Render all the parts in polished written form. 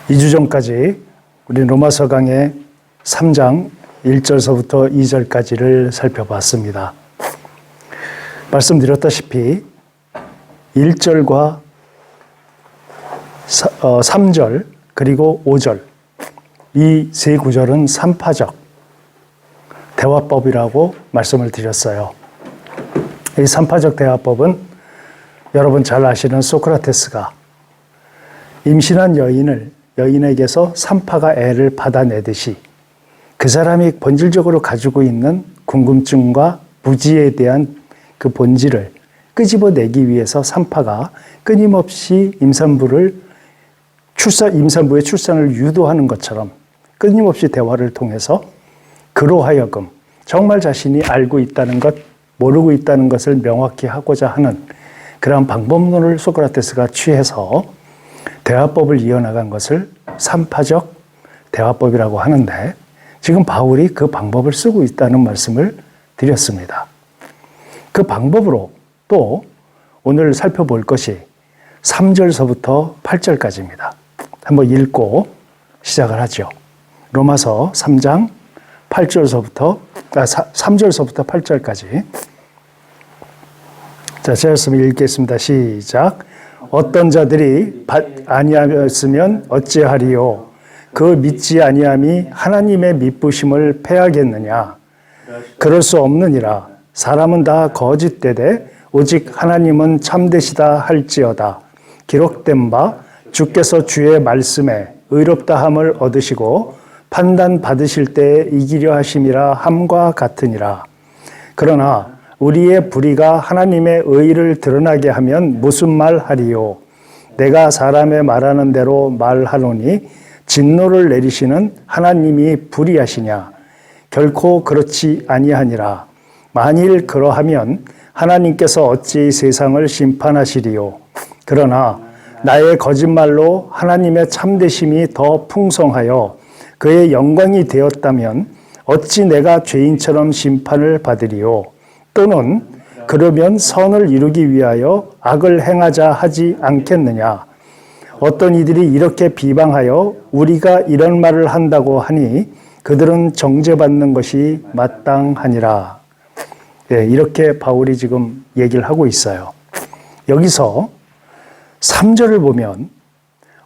2주 전까지 우리 로마서 강의 3장 1절서부터 2절까지를 살펴봤습니다. 말씀드렸다시피 1절과 3절 그리고 5절 이 세 구절은 삼파적 대화법이라고 말씀을 드렸어요. 이 삼파적 대화법은 여러분 잘 아시는 소크라테스가 임신한 여인에게서 산파가 애를 받아내듯이 그 사람이 본질적으로 가지고 있는 궁금증과 무지에 대한 그 본질을 끄집어내기 위해서 산파가 끊임없이 임산부의 출산을 유도하는 것처럼 끊임없이 대화를 통해서 그로 하여금 정말 자신이 알고 있다는 것, 모르고 있다는 것을 명확히 하고자 하는 그러한 방법론을 소크라테스가 취해서 대화법을 이어나간 것을 삼파적 대화법이라고 하는데 지금 바울이 그 방법을 쓰고 있다는 말씀을 드렸습니다. 그 방법으로 또 오늘 살펴볼 것이 3절서부터 8절까지입니다. 한번 읽고 시작을 하죠. 로마서 3장 3절서부터 8절까지. 자, 제가 읽겠습니다. 시작. 어떤 자들이 아니하였으면 어찌하리요? 그 믿지 아니함이 하나님의 미쁘심을 패하겠느냐? 그럴 수 없느니라. 사람은 다 거짓되되 오직 하나님은 참되시다 할지어다. 기록된 바 주께서 주의 말씀에 의롭다함을 얻으시고 판단 받으실 때에 이기려 하심이라 함과 같으니라. 그러나 우리의 불의가 하나님의 의를 드러나게 하면 무슨 말 하리요? 내가 사람의 말하는 대로 말하노니 진노를 내리시는 하나님이 불의하시냐? 결코 그렇지 아니하니라. 만일 그러하면 하나님께서 어찌 세상을 심판하시리요? 그러나 나의 거짓말로 하나님의 참되심이 더 풍성하여 그의 영광이 되었다면 어찌 내가 죄인처럼 심판을 받으리요? 또는 그러면 선을 이루기 위하여 악을 행하자 하지 않겠느냐? 어떤 이들이 이렇게 비방하여 우리가 이런 말을 한다고 하니 그들은 정죄받는 것이 마땅하니라. 네, 이렇게 바울이 지금 얘기를 하고 있어요. 여기서 3절을 보면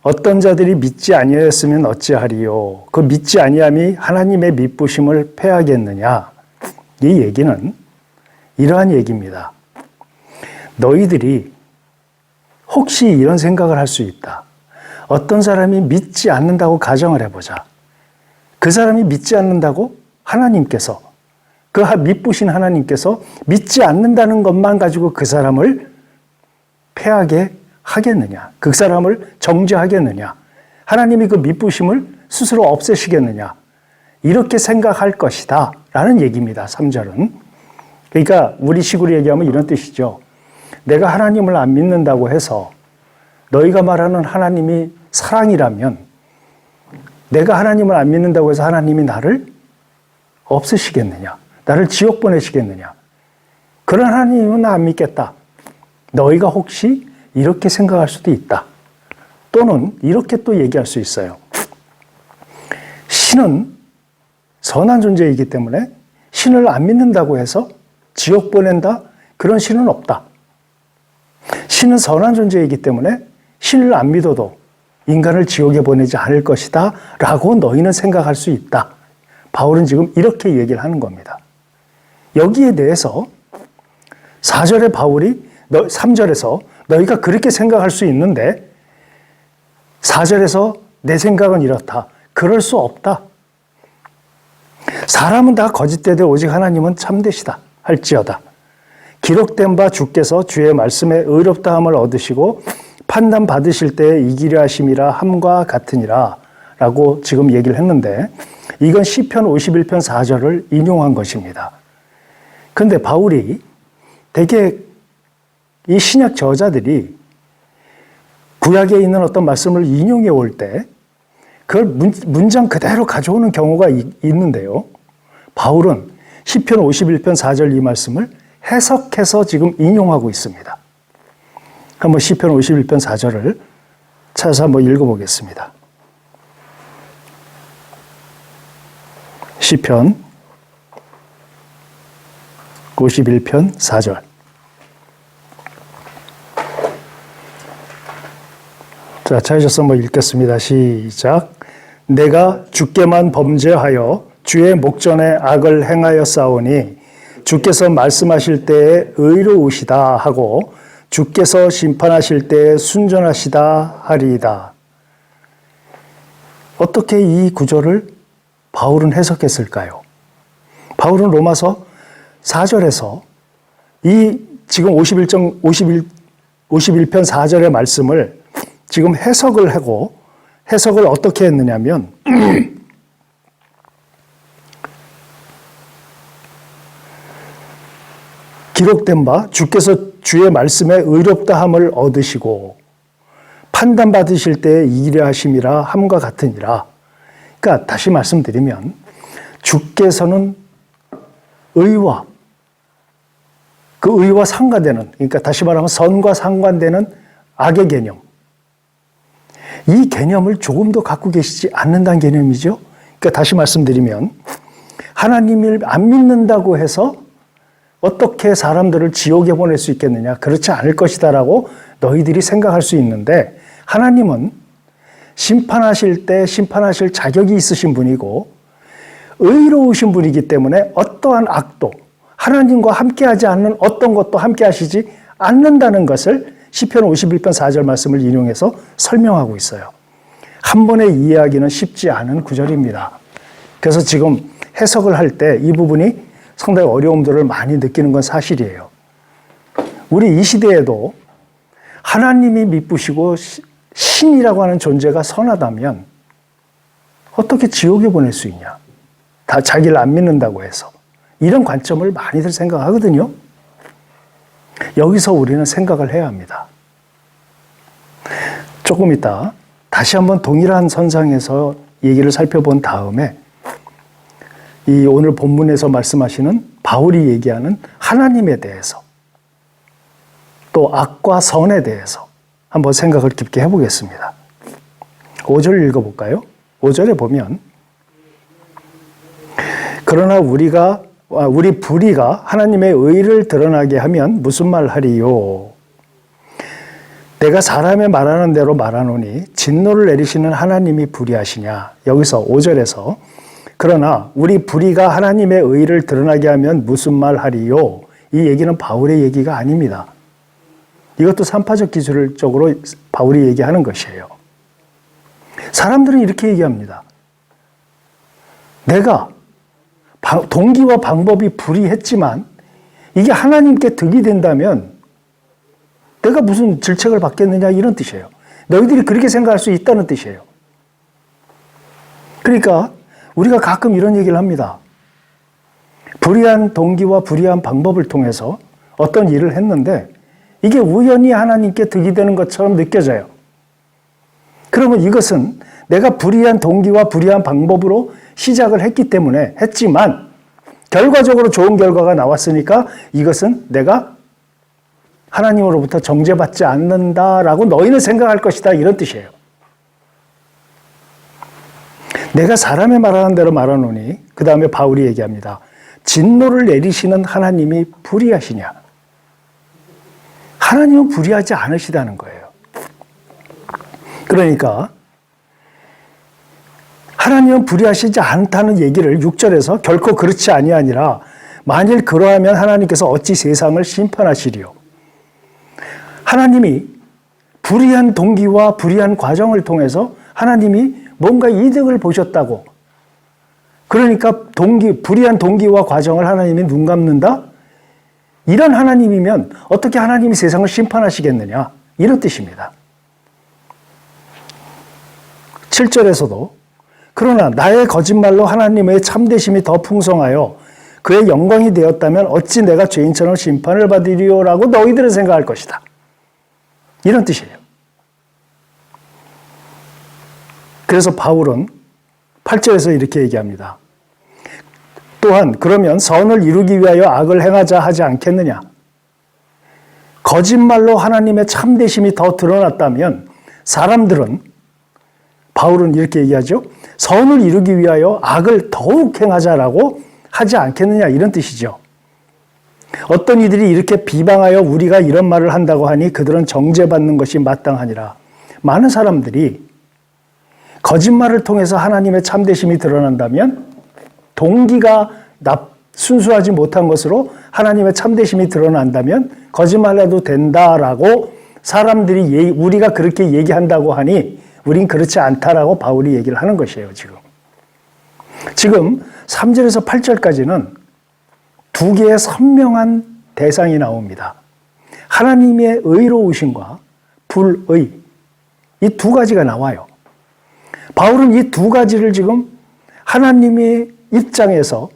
어떤 자들이 믿지 아니하였으면 어찌하리요? 그 믿지 아니함이 하나님의 미쁘심을 패하겠느냐? 이 얘기는 이러한 얘기입니다. 너희들이 혹시 이런 생각을 할 수 있다. 어떤 사람이 믿지 않는다고 가정을 해보자. 그 사람이 믿지 않는다고 하나님께서, 그 미쁘신 하나님께서 믿지 않는다는 것만 가지고 그 사람을 패하게 하겠느냐? 그 사람을 정죄하겠느냐? 하나님이 그 미쁘심을 스스로 없애시겠느냐? 이렇게 생각할 것이다. 라는 얘기입니다. 3절은. 그러니까 우리 식으로 얘기하면 이런 뜻이죠. 내가 하나님을 안 믿는다고 해서 너희가 말하는 하나님이 사랑이라면 내가 하나님을 안 믿는다고 해서 하나님이 나를 없애시겠느냐? 나를 지옥 보내시겠느냐? 그런 하나님은 나 안 믿겠다. 너희가 혹시 이렇게 생각할 수도 있다. 또는 이렇게 또 얘기할 수 있어요. 신은 선한 존재이기 때문에 신을 안 믿는다고 해서 지옥 보낸다? 그런 신은 없다. 신은 선한 존재이기 때문에 신을 안 믿어도 인간을 지옥에 보내지 않을 것이다 라고 너희는 생각할 수 있다. 바울은 지금 이렇게 얘기를 하는 겁니다. 여기에 대해서 4절에 바울이 3절에서 너희가 그렇게 생각할 수 있는데 4절에서 내 생각은 이렇다. 그럴 수 없다. 사람은 다 거짓되되 오직 하나님은 참되시다 할지어다. 기록된 바 주께서 주의 말씀에 의롭다함을 얻으시고 판단 받으실 때에 이기려 하심이라 함과 같으니라 라고 지금 얘기를 했는데 이건 시편 51편 4절을 인용한 것입니다. 그런데 바울이 되게 이 신약 저자들이 구약에 있는 어떤 말씀을 인용해 올 때 그걸 문장 그대로 가져오는 경우가 있는데요. 바울은 시편 51편 4절 이 말씀을 해석해서 지금 인용하고 있습니다. 한번 시편 51편 4절을 찾아서 한번 읽어보겠습니다. 시편 51편 4절. 자, 찾으셔서 읽겠습니다. 시작. 내가 주께만 범죄하여 주의 목전에 악을 행하여 싸우니 주께서 말씀하실 때에 의로우시다 하고 주께서 심판하실 때에 순전하시다 하리이다. 어떻게 이 구절을 바울은 해석했을까요? 바울은 로마서 4절에서 이 지금 51편 4절의 말씀을 지금 해석을 하고 해석을 어떻게 했느냐면 기록된 바 주께서 주의 말씀에 의롭다함을 얻으시고 판단받으실 때에 이기려 하심이라 함과 같으니라. 그러니까 다시 말씀드리면 주께서는 의와 그 의와 상관되는, 그러니까 다시 말하면 선과 상관되는 악의 개념, 이 개념을 조금도 갖고 계시지 않는다는 개념이죠. 그러니까 다시 말씀드리면 하나님을 안 믿는다고 해서 어떻게 사람들을 지옥에 보낼 수 있겠느냐, 그렇지 않을 것이다라고 너희들이 생각할 수 있는데, 하나님은 심판하실 때 심판하실 자격이 있으신 분이고 의로우신 분이기 때문에 어떠한 악도, 하나님과 함께하지 않는 어떤 것도 함께하시지 않는다는 것을 시편 51편 4절 말씀을 인용해서 설명하고 있어요. 한 번에 이해하기는 쉽지 않은 구절입니다. 그래서 지금 해석을 할 때 이 부분이 상당히 어려움들을 많이 느끼는 건 사실이에요. 우리 이 시대에도 하나님이 미쁘시고 신이라고 하는 존재가 선하다면 어떻게 지옥에 보낼 수 있냐? 다 자기를 안 믿는다고 해서. 이런 관점을 많이들 생각하거든요. 여기서 우리는 생각을 해야 합니다. 조금 이따 다시 한번 동일한 선상에서 얘기를 살펴본 다음에 이 오늘 본문에서 말씀하시는 바울이 얘기하는 하나님에 대해서 또 악과 선에 대해서 한번 생각을 깊게 해보겠습니다. 5절 읽어볼까요? 5절에 보면 그러나 우리 불의가 하나님의 의를 드러나게 하면 무슨 말 하리요? 내가 사람의 말하는 대로 말하노니 진노를 내리시는 하나님이 불의하시냐? 여기서 5절에서 그러나 우리 불의가 하나님의 의를 드러나게 하면 무슨 말 하리요? 이 얘기는 바울의 얘기가 아닙니다. 이것도 산파적 기술적으로 바울이 얘기하는 것이에요. 사람들은 이렇게 얘기합니다. 내가 동기와 방법이 불이했지만 이게 하나님께 득이 된다면 내가 무슨 질책을 받겠느냐, 이런 뜻이에요. 너희들이 그렇게 생각할 수 있다는 뜻이에요. 그러니까 우리가 가끔 이런 얘기를 합니다. 불의한 동기와 불의한 방법을 통해서 어떤 일을 했는데 이게 우연히 하나님께 득이 되는 것처럼 느껴져요. 그러면 이것은 내가 불의한 동기와 불의한 방법으로 시작을 했지만 결과적으로 좋은 결과가 나왔으니까 이것은 내가 하나님으로부터 정죄받지 않는다라고 너희는 생각할 것이다, 이런 뜻이에요. 내가 사람의 말하는 대로 말하노니, 그 다음에 바울이 얘기합니다. 진노를 내리시는 하나님이 불의하시냐? 하나님은 불의하지 않으시다는 거예요. 그러니까 하나님은 불의하시지 않다는 얘기를 6절에서 결코 그렇지 아니하니라. 만일 그러하면 하나님께서 어찌 세상을 심판하시리요? 하나님이 불의한 동기와 불의한 과정을 통해서 하나님이 뭔가 이득을 보셨다고. 그러니까 불의한 동기와 과정을 하나님이 눈 감는다? 이런 하나님이면 어떻게 하나님이 세상을 심판하시겠느냐? 이런 뜻입니다. 7절에서도 그러나 나의 거짓말로 하나님의 참되심이 더 풍성하여 그의 영광이 되었다면 어찌 내가 죄인처럼 심판을 받으리요라고 너희들은 생각할 것이다. 이런 뜻이에요. 그래서 바울은 8절에서 이렇게 얘기합니다. 또한 그러면 선을 이루기 위하여 악을 행하자 하지 않겠느냐? 거짓말로 하나님의 참되심이 더 드러났다면 사람들은 바울은 이렇게 얘기하죠. 선을 이루기 위하여 악을 더욱 행하자라고 하지 않겠느냐, 이런 뜻이죠. 어떤 이들이 이렇게 비방하여 우리가 이런 말을 한다고 하니 그들은 정죄받는 것이 마땅하니라. 많은 사람들이 거짓말을 통해서 하나님의 참되심이 드러난다면 동기가 순수하지 못한 것으로 하나님의 참되심이 드러난다면 거짓말해도 된다라고 사람들이 우리가 그렇게 얘기한다고 하니 우린 그렇지 않다라고 바울이 얘기를 하는 것이에요. 지금 3절에서 8절까지는 두 개의 선명한 대상이 나옵니다. 하나님의 의로우심과 불의, 이 두 가지가 나와요. 바울은 이 두 가지를 지금 하나님의 입장에서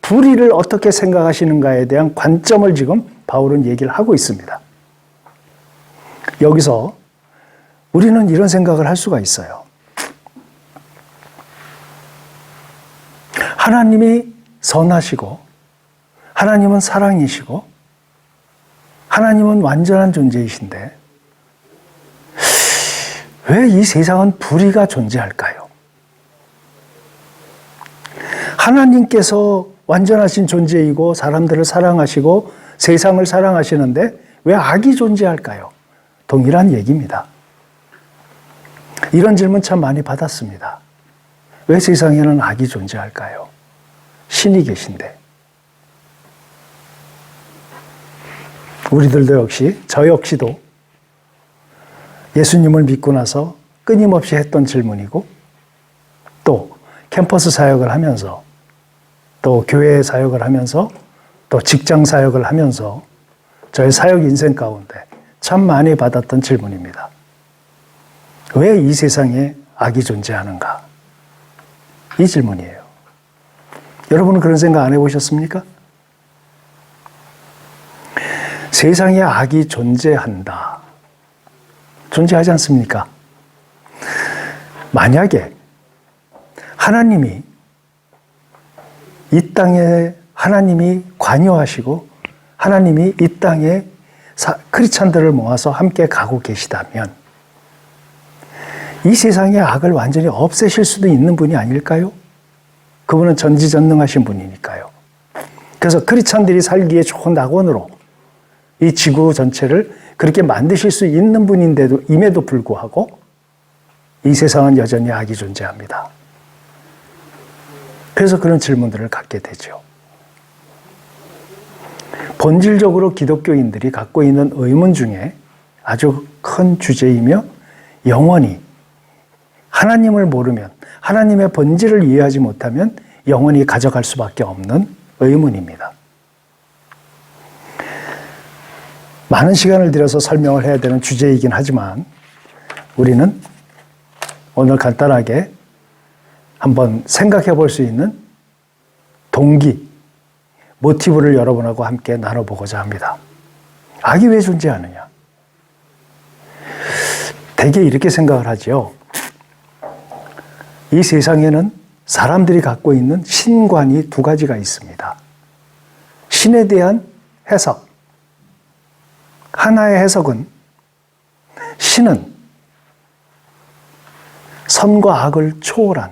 불의를 어떻게 생각하시는가에 대한 관점을 지금 바울은 얘기를 하고 있습니다. 여기서 우리는 이런 생각을 할 수가 있어요. 하나님이 선하시고 하나님은 사랑이시고 하나님은 완전한 존재이신데 왜 이 세상은 불의가 존재할까요? 하나님께서 완전하신 존재이고 사람들을 사랑하시고 세상을 사랑하시는데 왜 악이 존재할까요? 동일한 얘기입니다. 이런 질문 참 많이 받았습니다. 왜 세상에는 악이 존재할까요? 신이 계신데. 우리들도 역시, 저 역시도 예수님을 믿고 나서 끊임없이 했던 질문이고 또 캠퍼스 사역을 하면서 또 교회 사역을 하면서 또 직장 사역을 하면서 저의 사역 인생 가운데 참 많이 받았던 질문입니다. 왜 이 세상에 악이 존재하는가? 이 질문이에요. 여러분은 그런 생각 안 해보셨습니까? 세상에 악이 존재한다. 존재하지 않습니까? 만약에 하나님이 이 땅에 하나님이 관여하시고 하나님이 이 땅에 크리스찬들을 모아서 함께 가고 계시다면 이 세상의 악을 완전히 없애실 수도 있는 분이 아닐까요? 그분은 전지전능하신 분이니까요. 그래서 크리스찬들이 살기에 좋은 낙원으로 이 지구 전체를 그렇게 만드실 수 있는 분인데도 임에도 불구하고 이 세상은 여전히 악이 존재합니다. 그래서 그런 질문들을 갖게 되죠. 본질적으로 기독교인들이 갖고 있는 의문 중에 아주 큰 주제이며 영원히 하나님을 모르면 하나님의 본질을 이해하지 못하면 영원히 가져갈 수밖에 없는 의문입니다. 많은 시간을 들여서 설명을 해야 되는 주제이긴 하지만 우리는 오늘 간단하게 한번 생각해 볼 수 있는 동기, 모티브를 여러분하고 함께 나눠보고자 합니다. 악이 왜 존재하느냐? 대개 이렇게 생각을 하죠. 이 세상에는 사람들이 갖고 있는 신관이 두 가지가 있습니다. 신에 대한 해석. 하나의 해석은 신은 선과 악을 초월한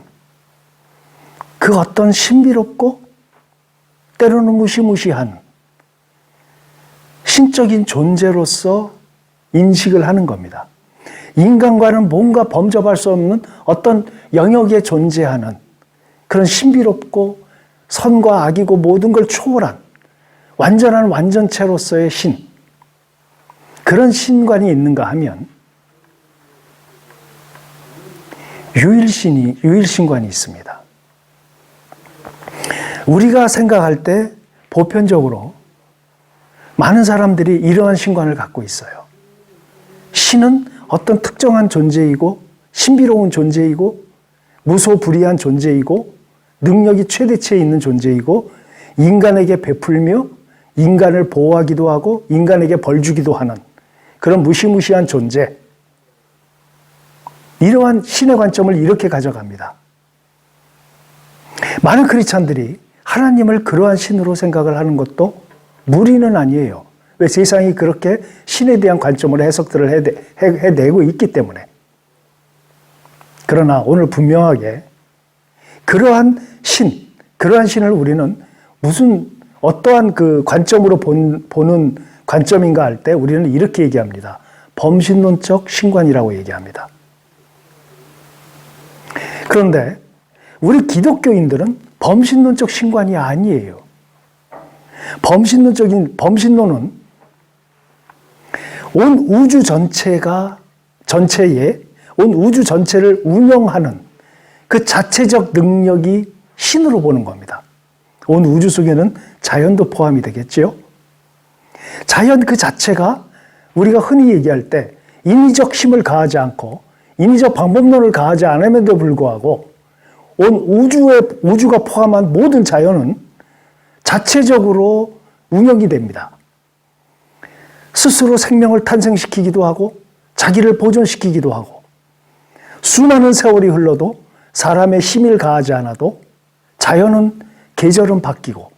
그 어떤 신비롭고 때로는 무시무시한 신적인 존재로서 인식을 하는 겁니다. 인간과는 뭔가 범접할 수 없는 어떤 영역에 존재하는 그런 신비롭고 선과 악이고 모든 걸 초월한 완전한 완전체로서의 신, 그런 신관이 있는가 하면 유일신관이 있습니다. 우리가 생각할 때 보편적으로 많은 사람들이 이러한 신관을 갖고 있어요. 신은 어떤 특정한 존재이고 신비로운 존재이고 무소불위한 존재이고 능력이 최대치에 있는 존재이고 인간에게 베풀며 인간을 보호하기도 하고 인간에게 벌 주기도 하는 그런 무시무시한 존재. 이러한 신의 관점을 이렇게 가져갑니다. 많은 크리스찬들이 하나님을 그러한 신으로 생각을 하는 것도 무리는 아니에요. 왜? 세상이 그렇게 신에 대한 관점으로 해석들을 해내고 있기 때문에. 그러나 오늘 분명하게 그러한 신을 우리는 어떠한 그 관점으로 보는 관점인가 할 때 우리는 이렇게 얘기합니다. 범신론적 신관이라고 얘기합니다. 그런데 우리 기독교인들은 범신론적 신관이 아니에요. 범신론은 온 우주 전체를 운영하는 그 자체적 능력이 신으로 보는 겁니다. 온 우주 속에는 자연도 포함이 되겠지요. 자연 그 자체가 우리가 흔히 얘기할 때 인위적 힘을 가하지 않고 인위적 방법론을 가하지 않음에도 불구하고 온 우주가 포함한 모든 자연은 자체적으로 운영이 됩니다. 스스로 생명을 탄생시키기도 하고 자기를 보존시키기도 하고 수많은 세월이 흘러도 사람의 힘을 가하지 않아도 자연은 계절은 바뀌고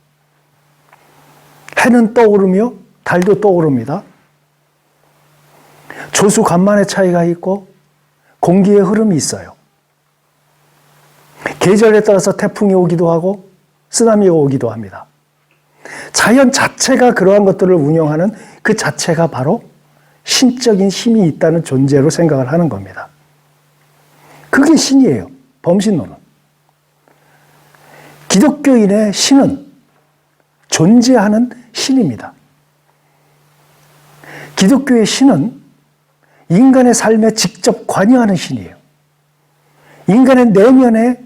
해는 떠오르며 달도 떠오릅니다. 조수간만의 차이가 있고 공기의 흐름이 있어요. 계절에 따라서 태풍이 오기도 하고 쓰나미가 오기도 합니다. 자연 자체가 그러한 것들을 운영하는 그 자체가 바로 신적인 힘이 있다는 존재로 생각을 하는 겁니다. 그게 신이에요. 범신론은. 기독교인의 신은 존재하는 신입니다. 기독교의 신은 인간의 삶에 직접 관여하는 신이에요. 인간의 내면에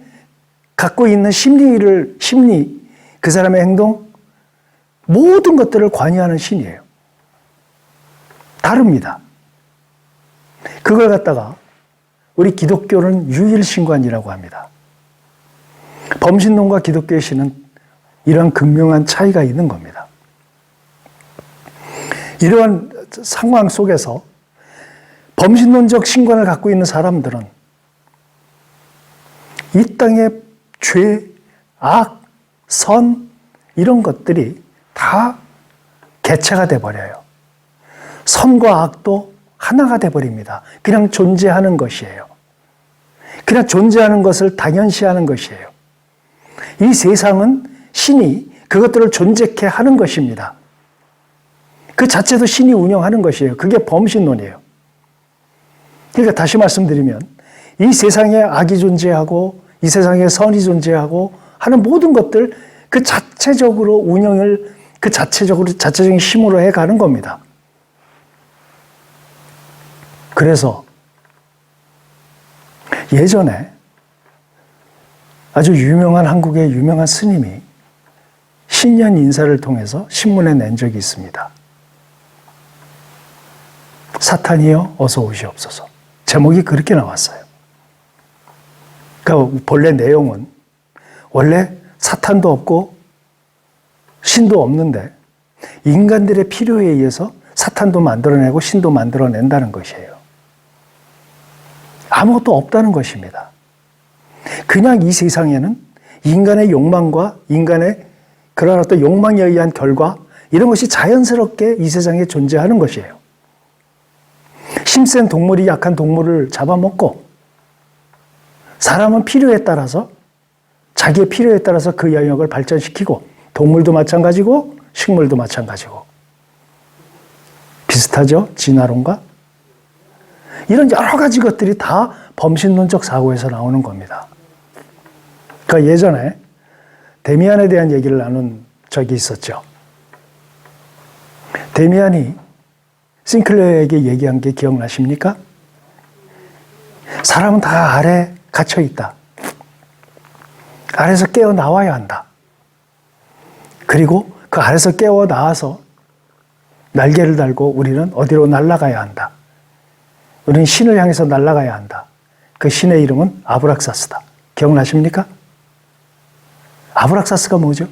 갖고 있는 심리, 그 사람의 행동, 모든 것들을 관여하는 신이에요. 다릅니다. 그걸 갖다가 우리 기독교는 유일신관이라고 합니다. 범신론과 기독교의 신은 이러한 극명한 차이가 있는 겁니다. 이러한 상황 속에서 범신론적 신관을 갖고 있는 사람들은 이 땅의 죄, 악, 선 이런 것들이 다 개체가 돼버려요. 선과 악도 하나가 돼버립니다. 그냥 존재하는 것이에요. 그냥 존재하는 것을 당연시하는 것이에요. 이 세상은 신이 그것들을 존재케 하는 것입니다. 그 자체도 신이 운영하는 것이에요. 그게 범신론이에요. 그러니까 다시 말씀드리면 이 세상에 악이 존재하고 이 세상에 선이 존재하고 하는 모든 것들 그 자체적으로 운영을 자체적인 힘으로 해가는 겁니다. 그래서 예전에 아주 유명한 한국의 유명한 스님이 신년 인사를 통해서 신문에 낸 적이 있습니다. 사탄이여 어서 오시옵소서. 제목이 그렇게 나왔어요. 그러니까 본래 내용은 원래 사탄도 없고 신도 없는데 인간들의 필요에 의해서 사탄도 만들어내고 신도 만들어낸다는 것이에요. 아무것도 없다는 것입니다. 그냥 이 세상에는 인간의 욕망과 인간의 그런 어떤 욕망에 의한 결과 이런 것이 자연스럽게 이 세상에 존재하는 것이에요. 힘센 동물이 약한 동물을 잡아먹고 사람은 필요에 따라서 자기의 필요에 따라서 그 영역을 발전시키고 동물도 마찬가지고 식물도 마찬가지고 비슷하죠? 진화론과 이런 여러 가지 것들이 다 범신론적 사고에서 나오는 겁니다. 그러니까 예전에 데미안에 대한 얘기를 나눈 적이 있었죠. 데미안이 싱클레어에게 얘기한 게 기억나십니까? 사람은 다 아래 갇혀 있다. 아래에서 깨어 나와야 한다. 그리고 그 아래에서 깨어 나와서 날개를 달고 우리는 어디로 날아가야 한다. 우리는 신을 향해서 날아가야 한다. 그 신의 이름은 아브락사스다. 기억나십니까? 아브락사스가 뭐죠?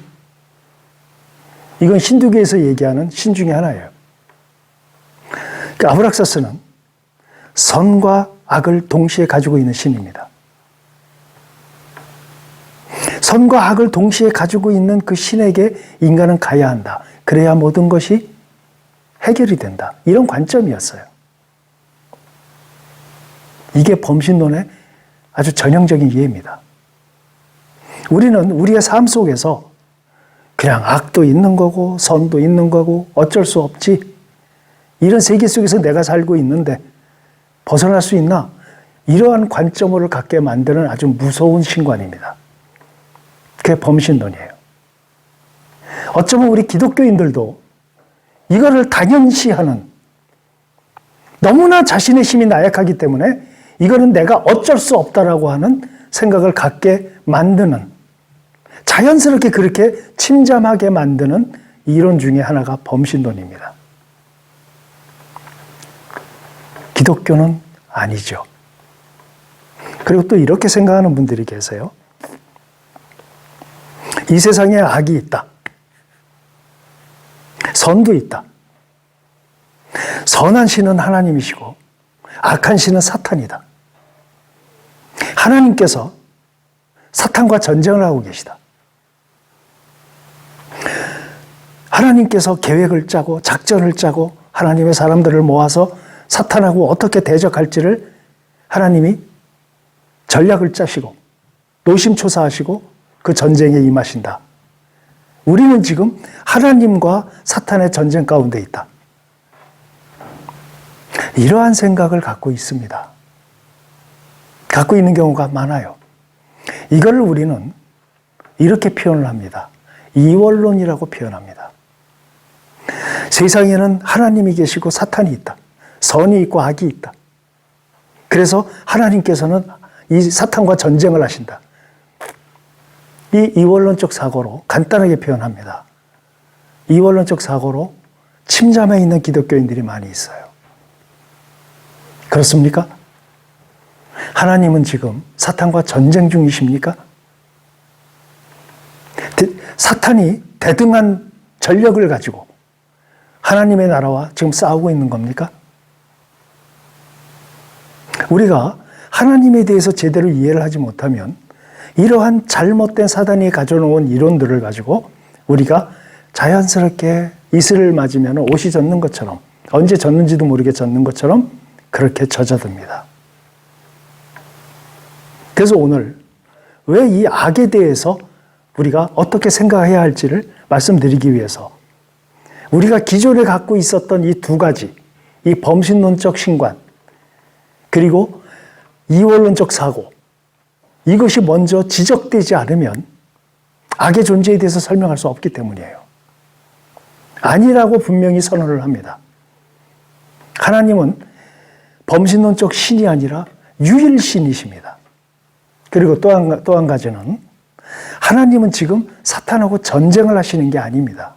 이건 힌두교에서 얘기하는 신 중에 하나예요. 그 아브락사스는 선과 악을 동시에 가지고 있는 신입니다. 선과 악을 동시에 가지고 있는 그 신에게 인간은 가야 한다. 그래야 모든 것이 해결이 된다. 이런 관점이었어요. 이게 범신론의 아주 전형적인 예입니다. 우리는 우리의 삶 속에서 그냥 악도 있는 거고 선도 있는 거고 어쩔 수 없지, 이런 세계 속에서 내가 살고 있는데 벗어날 수 있나? 이러한 관점을 갖게 만드는 아주 무서운 신관입니다. 그게 범신론이에요. 어쩌면 우리 기독교인들도 이거를 당연시하는, 너무나 자신의 힘이 나약하기 때문에 이거는 내가 어쩔 수 없다라고 하는 생각을 갖게 만드는, 자연스럽게 그렇게 침잠하게 만드는 이론 중에 하나가 범신론입니다. 기독교는 아니죠. 그리고 또 이렇게 생각하는 분들이 계세요. 이 세상에 악이 있다. 선도 있다. 선한 신은 하나님이시고 악한 신은 사탄이다. 하나님께서 사탄과 전쟁을 하고 계시다. 하나님께서 계획을 짜고 작전을 짜고 하나님의 사람들을 모아서 사탄하고 어떻게 대적할지를 하나님이 전략을 짜시고 노심초사하시고 그 전쟁에 임하신다. 우리는 지금 하나님과 사탄의 전쟁 가운데 있다. 이러한 생각을 갖고 있습니다. 갖고 있는 경우가 많아요. 이걸 우리는 이렇게 표현을 합니다. 이원론이라고 표현합니다. 세상에는 하나님이 계시고 사탄이 있다. 선이 있고 악이 있다. 그래서 하나님께서는 이 사탄과 전쟁을 하신다. 이 이원론적 사고로 간단하게 표현합니다. 이원론적 사고로 침잠해 있는 기독교인들이 많이 있어요. 그렇습니까? 하나님은 지금 사탄과 전쟁 중이십니까? 사탄이 대등한 전력을 가지고 하나님의 나라와 지금 싸우고 있는 겁니까? 우리가 하나님에 대해서 제대로 이해를 하지 못하면 이러한 잘못된 사단이 가져놓은 이론들을 가지고 우리가 자연스럽게 이슬을 맞으면 옷이 젖는 것처럼, 언제 젖는지도 모르게 젖는 것처럼 그렇게 젖어듭니다. 그래서 오늘 왜 이 악에 대해서 우리가 어떻게 생각해야 할지를 말씀드리기 위해서 우리가 기존에 갖고 있었던 이 두 가지, 이 범신론적 신관 그리고 이원론적 사고, 이것이 먼저 지적되지 않으면 악의 존재에 대해서 설명할 수 없기 때문이에요. 아니라고 분명히 선언을 합니다. 하나님은 범신론적 신이 아니라 유일신이십니다. 그리고 또 한 가지는 하나님은 지금 사탄하고 전쟁을 하시는 게 아닙니다.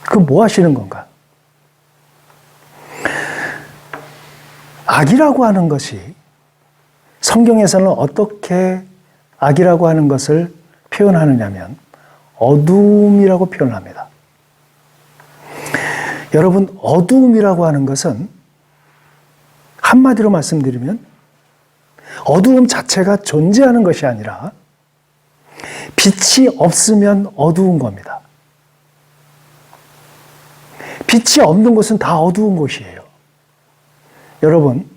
그럼 뭐 하시는 건가? 악이라고 하는 것이 성경에서는 어떻게 악이라고 하는 것을 표현하느냐면 어두움이라고 표현합니다. 여러분, 어두움이라고 하는 것은 한마디로 말씀드리면 어두움 자체가 존재하는 것이 아니라 빛이 없으면 어두운 겁니다. 빛이 없는 곳은 다 어두운 곳이에요. 여러분,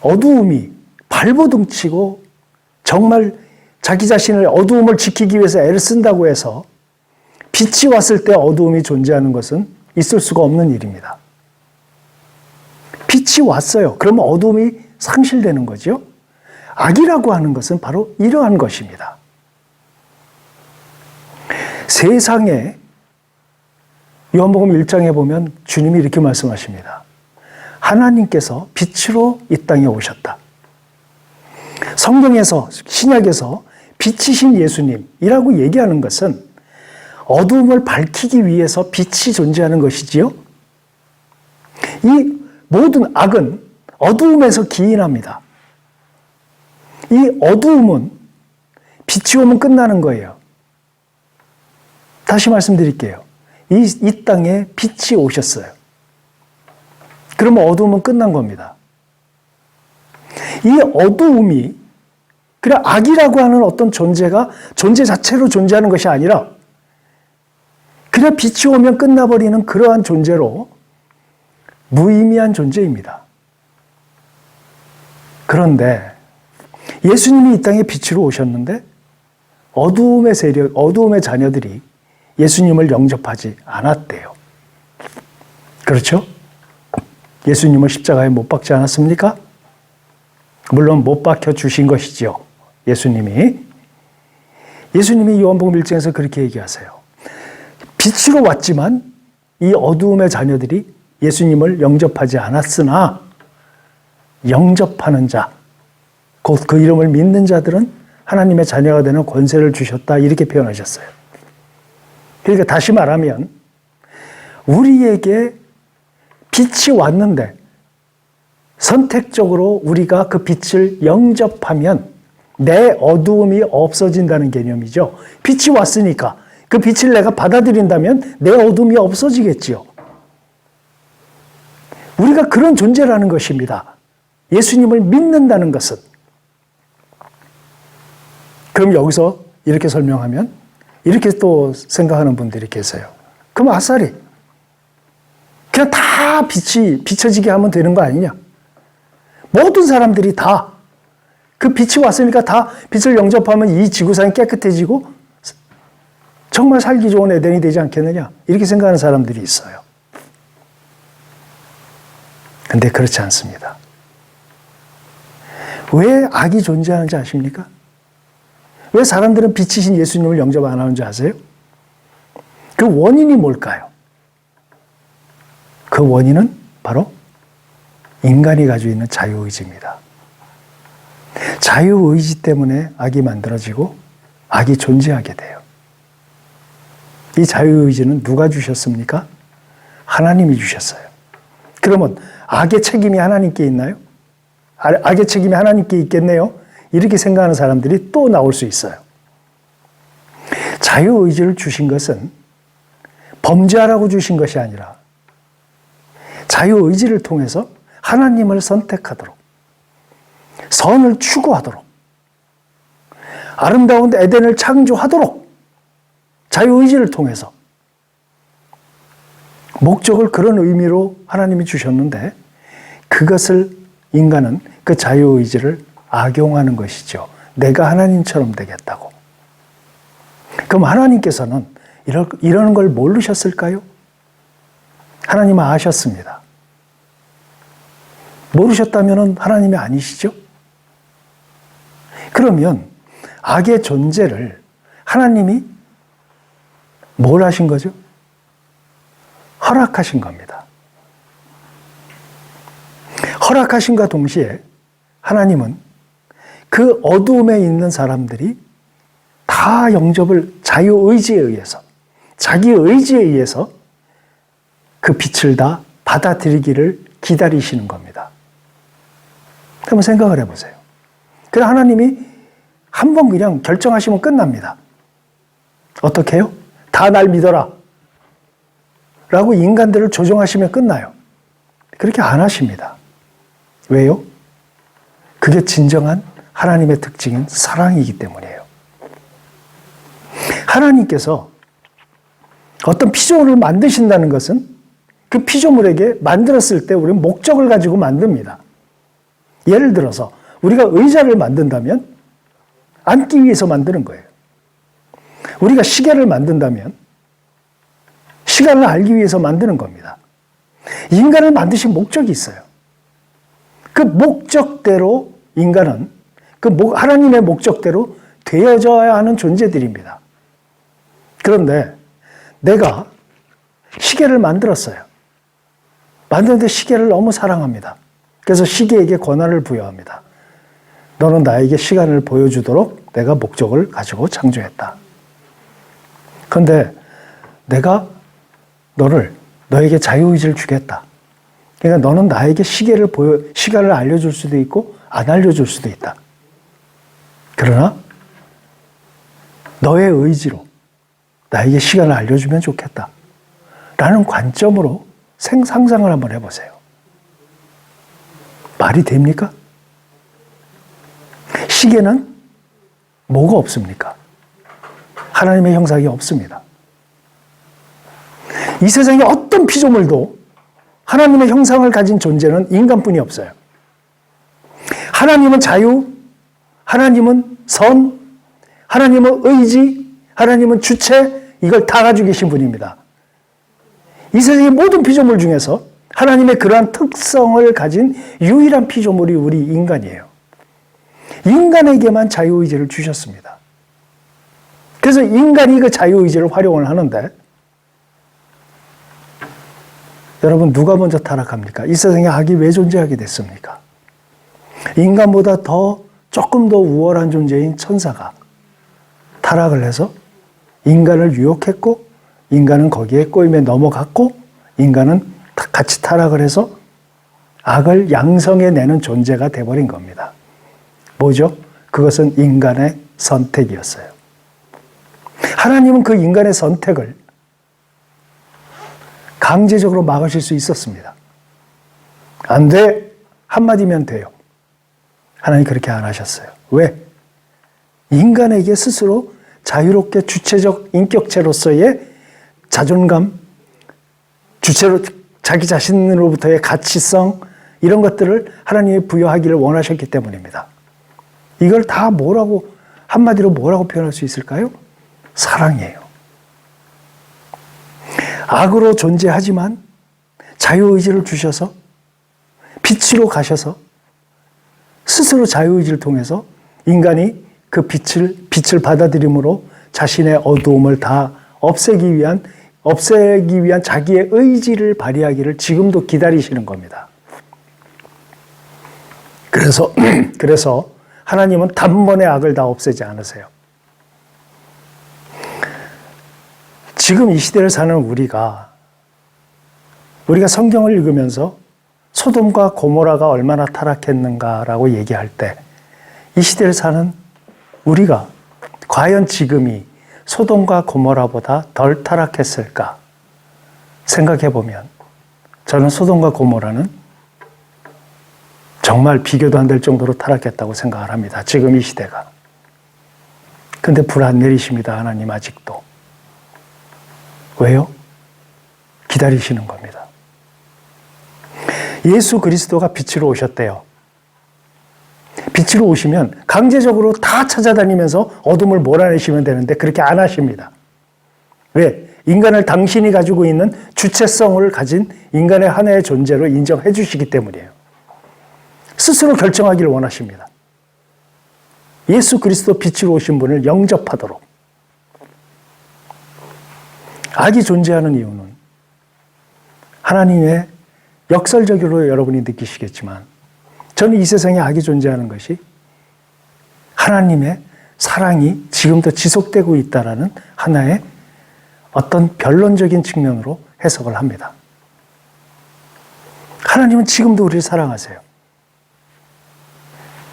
어두움이 발버둥치고 정말 자기 자신을 어두움을 지키기 위해서 애를 쓴다고 해서 빛이 왔을 때 어두움이 존재하는 것은 있을 수가 없는 일입니다. 빛이 왔어요. 그러면 어두움이 상실되는 거죠. 악이라고 하는 것은 바로 이러한 것입니다. 세상에 요한복음 1장에 보면 주님이 이렇게 말씀하십니다. 하나님께서 빛으로 이 땅에 오셨다. 성경에서, 신약에서 빛이신 예수님이라고 얘기하는 것은 어두움을 밝히기 위해서 빛이 존재하는 것이지요. 이 모든 악은 어두움에서 기인합니다. 이 어두움은 빛이 오면 끝나는 거예요. 다시 말씀드릴게요. 이 땅에 빛이 오셨어요. 그러면 어두움은 끝난 겁니다. 이 어두움이 그냥 악이라고 하는 어떤 존재가 존재 자체로 존재하는 것이 아니라 그냥 빛이 오면 끝나버리는 그러한 존재로 무의미한 존재입니다. 그런데 예수님이 이 땅에 빛으로 오셨는데 어두움의 세력, 어두움의 자녀들이 예수님을 영접하지 않았대요. 그렇죠? 예수님을 십자가에 못 박지 않았습니까? 물론 못 박혀 주신 것이지요. 예수님이 요한복음 1장에서 그렇게 얘기하세요. 빛으로 왔지만 이 어두움의 자녀들이 예수님을 영접하지 않았으나 영접하는 자, 곧 그 이름을 믿는 자들은 하나님의 자녀가 되는 권세를 주셨다. 이렇게 표현하셨어요. 그러니까 다시 말하면 우리에게 빛이 왔는데 선택적으로 우리가 그 빛을 영접하면 내 어두움이 없어진다는 개념이죠. 빛이 왔으니까 그 빛을 내가 받아들인다면 내 어둠이 없어지겠지요. 우리가 그런 존재라는 것입니다. 예수님을 믿는다는 것은. 그럼 여기서 이렇게 설명하면 이렇게 또 생각하는 분들이 계세요. 그럼 아싸리 그냥 다 빛이 비춰지게 하면 되는 거 아니냐? 모든 사람들이 다 그 빛이 왔으니까 다 빛을 영접하면 이 지구상이 깨끗해지고 정말 살기 좋은 에덴이 되지 않겠느냐? 이렇게 생각하는 사람들이 있어요. 근데 그렇지 않습니다. 왜 악이 존재하는지 아십니까? 왜 사람들은 빛이신 예수님을 영접 안 하는지 아세요? 그 원인이 뭘까요? 그 원인은 바로 인간이 가지고 있는 자유의지입니다. 자유의지 때문에 악이 만들어지고 악이 존재하게 돼요. 이 자유의지는 누가 주셨습니까? 하나님이 주셨어요. 그러면 악의 책임이 하나님께 있나요? 악의 책임이 하나님께 있겠네요? 이렇게 생각하는 사람들이 또 나올 수 있어요. 자유의지를 주신 것은 범죄하라고 주신 것이 아니라 자유의지를 통해서 하나님을 선택하도록, 선을 추구하도록, 아름다운 에덴을 창조하도록 자유의지를 통해서 목적을 그런 의미로 하나님이 주셨는데 그것을 인간은 그 자유의지를 악용하는 것이죠. 내가 하나님처럼 되겠다고. 그럼 하나님께서는 이러는 걸 모르셨을까요? 하나님은 아셨습니다. 모르셨다면 하나님이 아니시죠? 그러면 악의 존재를 하나님이 뭘 하신 거죠? 허락하신 겁니다. 허락하신과 동시에 하나님은 그 어두움에 있는 사람들이 다 영접을 자유의지에 의해서, 자기 의지에 의해서 그 빛을 다 받아들이기를 기다리시는 겁니다. 한번 생각을 해보세요. 그래 하나님이 한 번 그냥 결정하시면 끝납니다. 어떻게 해요? 다 날 믿어라 라고 인간들을 조종하시면 끝나요. 그렇게 안 하십니다. 왜요? 그게 진정한 하나님의 특징인 사랑이기 때문이에요. 하나님께서 어떤 피조물을 만드신다는 것은 그 피조물에게 만들었을 때 우리는 목적을 가지고 만듭니다. 예를 들어서 우리가 의자를 만든다면 앉기 위해서 만드는 거예요. 우리가 시계를 만든다면 시간을 알기 위해서 만드는 겁니다. 인간을 만드신 목적이 있어요. 그 목적대로 인간은 하나님의 목적대로 되어져야 하는 존재들입니다. 그런데 내가 시계를 만들었어요. 만드는데 시계를 너무 사랑합니다. 그래서 시계에게 권한을 부여합니다. 너는 나에게 시간을 보여주도록 내가 목적을 가지고 창조했다. 그런데 내가 너에게 자유의지를 주겠다. 그러니까 너는 나에게 시간을 알려줄 수도 있고 안 알려줄 수도 있다. 그러나 너의 의지로 나에게 시간을 알려주면 좋겠다. 라는 관점으로 상상을 한번 해보세요. 말이 됩니까? 시계는 뭐가 없습니까? 하나님의 형상이 없습니다. 이 세상의 어떤 피조물도 하나님의 형상을 가진 존재는 인간뿐이 없어요. 하나님은 자유, 하나님은 선, 하나님은 의지, 하나님은 주체, 이걸 다 가지고 계신 분입니다. 이 세상의 모든 피조물 중에서 하나님의 그러한 특성을 가진 유일한 피조물이 우리 인간이에요. 인간에게만 자유의지를 주셨습니다. 그래서 인간이 그 자유의지를 활용을 하는데, 여러분 누가 먼저 타락합니까? 이 세상에 악이 왜 존재하게 됐습니까? 인간보다 조금 더 우월한 존재인 천사가 타락을 해서 인간을 유혹했고, 인간은 거기에 꼬임에 넘어갔고, 인간은 같이 타락을 해서 악을 양성해내는 존재가 돼버린 겁니다. 뭐죠? 그것은 인간의 선택이었어요. 하나님은 그 인간의 선택을 강제적으로 막으실 수 있었습니다. 안 돼! 한마디면 돼요. 하나님 그렇게 안 하셨어요. 왜? 인간에게 스스로 자유롭게 주체적 인격체로서의 자존감, 주체로 자기 자신으로부터의 가치성, 이런 것들을 하나님이 부여하기를 원하셨기 때문입니다. 이걸 다 한마디로 뭐라고 표현할 수 있을까요? 사랑이에요. 악으로 존재하지만 자유의지를 주셔서 빛으로 가셔서 스스로 자유의지를 통해서 인간이 그 빛을 받아들임으로 자신의 어두움을 다 없애기 위한 자기의 의지를 발휘하기를 지금도 기다리시는 겁니다. 그래서 하나님은 단번에 악을 다 없애지 않으세요. 지금 이 시대를 사는 우리가 성경을 읽으면서 소돔과 고모라가 얼마나 타락했는가라고 얘기할 때, 이 시대를 사는 우리가 과연 지금이 소돔과 고모라보다 덜 타락했을까 생각해 보면, 저는 소돔과 고모라는 정말 비교도 안 될 정도로 타락했다고 생각을 합니다. 지금 이 시대가. 근데 불 안 내리십니다, 하나님 아직도. 왜요? 기다리시는 겁니다. 예수 그리스도가 빛으로 오셨대요. 빛으로 오시면 강제적으로 다 찾아다니면서 어둠을 몰아내시면 되는데 그렇게 안 하십니다. 왜? 인간을 당신이 가지고 있는 주체성을 가진 인간의 하나의 존재로 인정해 주시기 때문이에요. 스스로 결정하기를 원하십니다. 예수 그리스도 빛으로 오신 분을 영접하도록. 악이 존재하는 이유는 하나님의 역설적으로 여러분이 느끼시겠지만, 저는 이 세상에 악이 존재하는 것이 하나님의 사랑이 지금도 지속되고 있다라는 하나의 어떤 변론적인 측면으로 해석을 합니다. 하나님은 지금도 우리를 사랑하세요.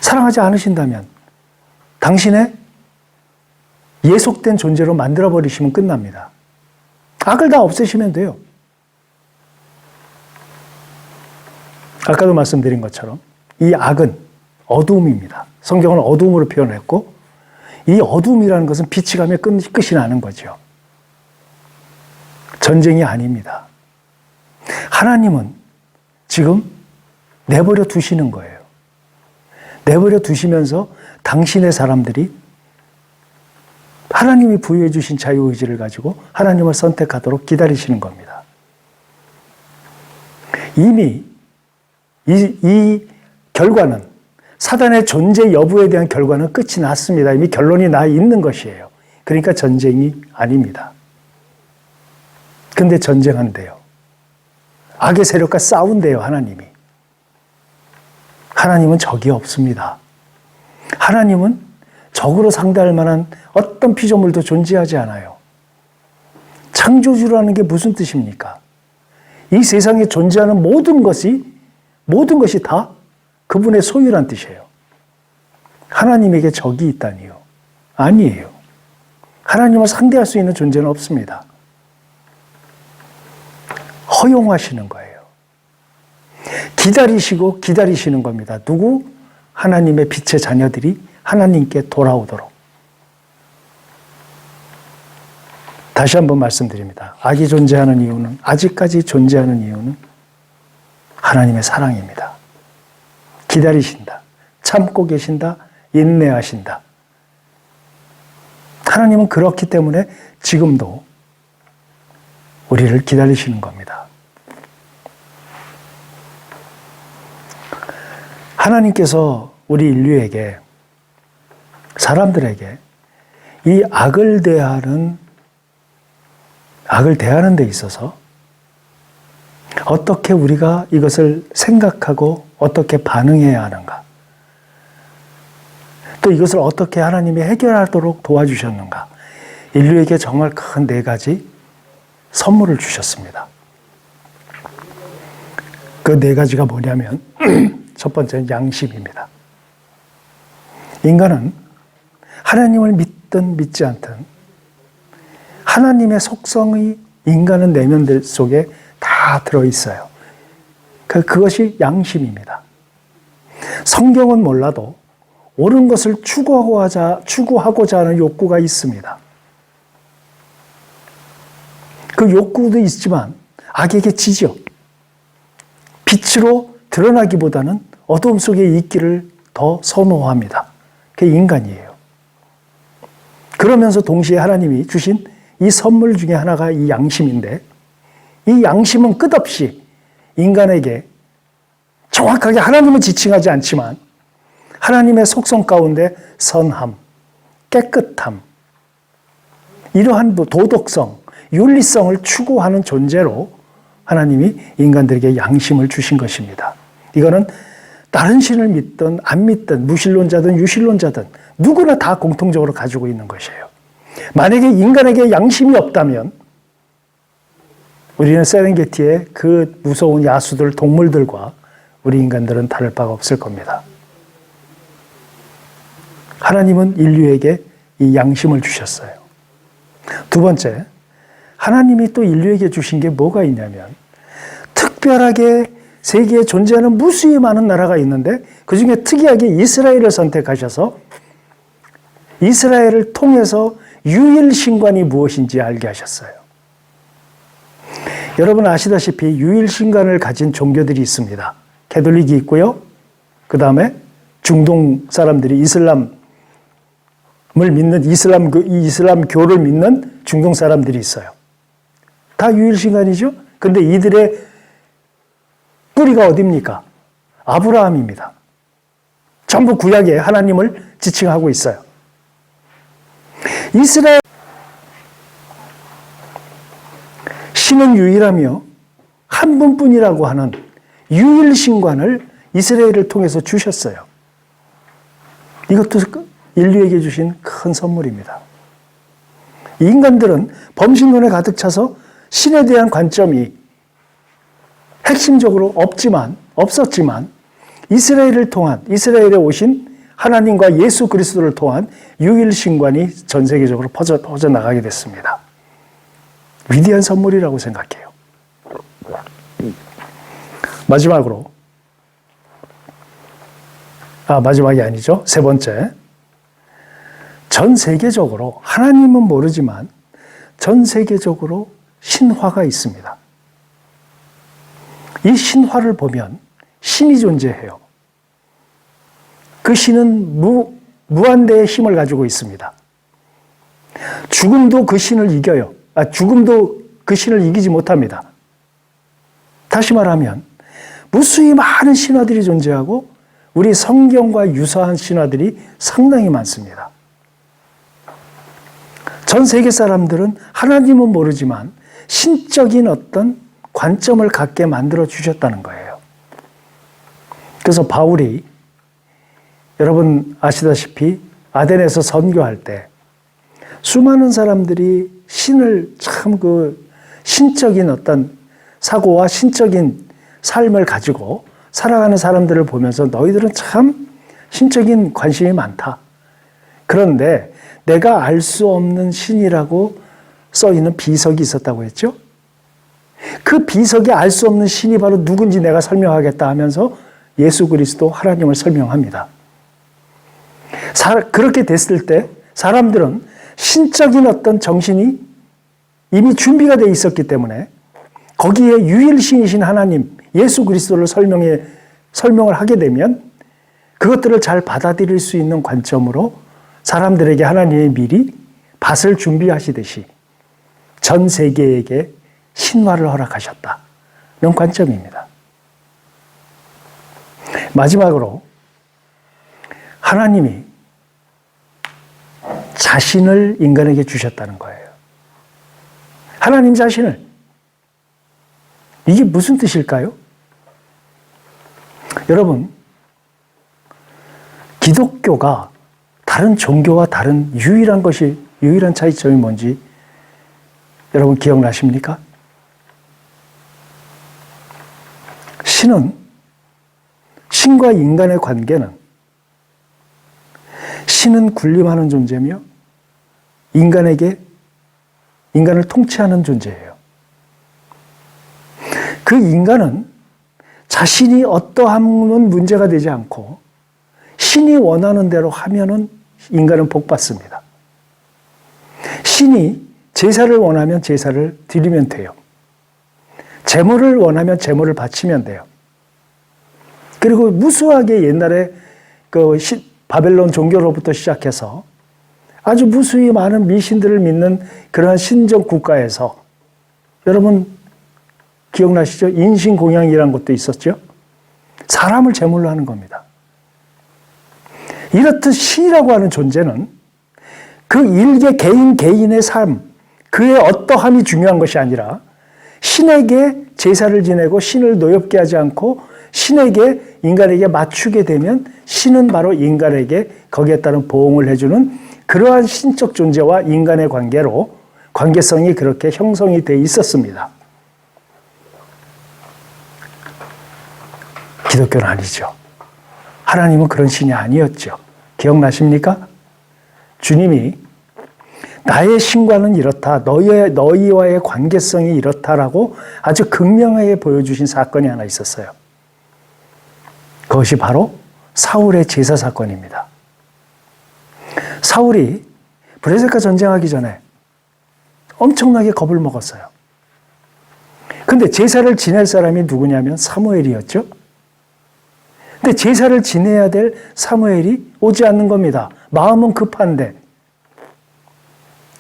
사랑하지 않으신다면 당신의 예속된 존재로 만들어버리시면 끝납니다. 악을 다 없애시면 돼요. 아까도 말씀드린 것처럼 이 악은 어두움입니다. 성경은 어두움으로 표현했고, 이 어두움이라는 것은 빛이 가면 끝이 나는 거죠. 전쟁이 아닙니다. 하나님은 지금 내버려 두시는 거예요. 내버려 두시면서 당신의 사람들이 하나님이 부여해 주신 자유의지를 가지고 하나님을 선택하도록 기다리시는 겁니다. 이미 이 결과는, 사단의 존재 여부에 대한 결과는 끝이 났습니다. 이미 결론이 나 있는 것이에요. 그러니까 전쟁이 아닙니다. 근데 전쟁한대요. 악의 세력과 싸운대요, 하나님이. 하나님은 적이 없습니다. 하나님은 적으로 상대할 만한 어떤 피조물도 존재하지 않아요. 창조주라는 게 무슨 뜻입니까? 이 세상에 존재하는 모든 것이 다 그분의 소유란 뜻이에요. 하나님에게 적이 있다니요? 아니에요. 하나님을 상대할 수 있는 존재는 없습니다. 허용하시는 거예요. 기다리시는 겁니다. 누구? 하나님의 빛의 자녀들이 하나님께 돌아오도록. 다시 한번 말씀드립니다. 악이 존재하는 이유는, 아직까지 존재하는 이유는 하나님의 사랑입니다. 기다리신다. 참고 계신다, 인내하신다. 하나님은 그렇기 때문에 지금도 우리를 기다리시는 겁니다. 하나님께서 우리 인류에게, 사람들에게 이 악을 대하는 데 있어서 어떻게 우리가 이것을 생각하고 어떻게 반응해야 하는가, 또 이것을 어떻게 하나님이 해결하도록 도와주셨는가, 인류에게 정말 큰 4가지 선물을 주셨습니다. 그 4가지가 뭐냐면 첫 번째는 양심입니다. 인간은 하나님을 믿든 믿지 않든 하나님의 속성이 인간의 내면들 속에 다 들어있어요. 그것이 양심입니다. 성경은 몰라도 옳은 것을 추구하고자 하는 욕구가 있습니다. 그 욕구도 있지만 악에게 지죠. 빛으로 드러나기보다는 어두움 속에 있기를 더 선호합니다. 그게 인간이에요. 그러면서 동시에 하나님이 주신 이 선물 중에 하나가 이 양심인데, 이 양심은 끝없이 인간에게 정확하게 하나님을 지칭하지 않지만 하나님의 속성 가운데 선함, 깨끗함, 이러한 도덕성, 윤리성을 추구하는 존재로 하나님이 인간들에게 양심을 주신 것입니다. 이거는 다른 신을 믿든 안 믿든 무신론자든 유신론자든 누구나 다 공통적으로 가지고 있는 것이에요. 만약에 인간에게 양심이 없다면 우리는 세렝게티의 그 무서운 야수들, 동물들과 우리 인간들은 다를 바가 없을 겁니다. 하나님은 인류에게 이 양심을 주셨어요. 두 번째, 하나님이 또 인류에게 주신 게 뭐가 있냐면, 특별하게 세계에 존재하는 무수히 많은 나라가 있는데 그 중에 특이하게 이스라엘을 선택하셔서 이스라엘을 통해서 유일신관이 무엇인지 알게 하셨어요. 여러분 아시다시피 유일신관을 가진 종교들이 있습니다. 가톨릭이 있고요. 그 다음에 중동 사람들이 이슬람을 믿는 이슬람교를 믿는 중동 사람들이 있어요. 다 유일신관이죠. 근데 이들의 뿌리가 어디입니까? 아브라함입니다. 전부 구약에 하나님을 지칭하고 있어요. 이스라엘 신은 유일하며 한 분뿐이라고 하는 유일신관을 이스라엘을 통해서 주셨어요. 이것도 인류에게 주신 큰 선물입니다. 인간들은 범신론에 가득 차서 신에 대한 관점이 핵심적으로 없었지만 이스라엘에 오신 하나님과 예수 그리스도를 통한 유일신관이 전 세계적으로 퍼져나가게 됐습니다. 위대한 선물이라고 생각해요. 마지막으로, 마지막이 아니죠. 세 번째, 전 세계적으로 하나님은 모르지만 전 세계적으로 신화가 있습니다. 이 신화를 보면 신이 존재해요. 그 신은 무한대의 힘을 가지고 있습니다. 죽음도 그 신을 이겨요. 죽음도 그 신을 이기지 못합니다. 다시 말하면 무수히 많은 신화들이 존재하고 우리 성경과 유사한 신화들이 상당히 많습니다. 전 세계 사람들은 하나님은 모르지만 신적인 어떤 관점을 갖게 만들어 주셨다는 거예요. 그래서 바울이 여러분 아시다시피 아덴에서 선교할 때 수많은 사람들이 신을 참 신적인 어떤 사고와 신적인 삶을 가지고 살아가는 사람들을 보면서 너희들은 참 신적인 관심이 많다. 그런데 내가 알 수 없는 신이라고 써 있는 비석이 있었다고 했죠? 그 비석에 알 수 없는 신이 바로 누군지 내가 설명하겠다 하면서 예수 그리스도 하나님을 설명합니다. 그렇게 됐을 때 사람들은 신적인 어떤 정신이 이미 준비가 되어 있었기 때문에 거기에 유일신이신 하나님, 예수 그리스도를 설명을 하게 되면 그것들을 잘 받아들일 수 있는 관점으로 사람들에게 하나님이 미리 밭을 준비하시듯이 전 세계에게 신화를 허락하셨다. 이런 관점입니다. 마지막으로 하나님이 자신을 인간에게 주셨다는 거예요. 하나님 자신을. 이게 무슨 뜻일까요? 여러분, 기독교가 다른 종교와 다른 유일한 차이점이 뭔지 여러분 기억나십니까? 신과 인간의 관계는 신은 군림하는 존재며 인간을 통치하는 존재예요. 그 인간은 자신이 어떠함은 문제가 되지 않고 신이 원하는 대로 하면은 인간은 복받습니다. 신이 제사를 원하면 제사를 드리면 돼요. 제물을 원하면 제물을 바치면 돼요. 그리고 무수하게 옛날에 바벨론 종교로부터 시작해서 아주 무수히 많은 미신들을 믿는 그러한 신적 국가에서 여러분 기억나시죠? 인신공양이라는 것도 있었죠? 사람을 제물로 하는 겁니다. 이렇듯 신이라고 하는 존재는 그 일개 개인의 삶, 그의 어떠함이 중요한 것이 아니라 신에게 제사를 지내고 신을 노엽게 하지 않고 신에게 인간에게 맞추게 되면 신은 바로 인간에게 거기에 따른 보응을 해주는 그러한 신적 존재와 인간의 관계성이 그렇게 형성이 돼 있었습니다. 기독교는 아니죠. 하나님은 그런 신이 아니었죠. 기억나십니까? 주님이 나의 신과는 이렇다. 너희와의 관계성이 이렇다라고 아주 극명하게 보여주신 사건이 하나 있었어요. 그것이 바로 사울의 제사 사건입니다. 사울이 브레셋과 전쟁하기 전에 엄청나게 겁을 먹었어요. 근데 제사를 지낼 사람이 누구냐면 사무엘이었죠. 근데 제사를 지내야 될 사무엘이 오지 않는 겁니다. 마음은 급한데.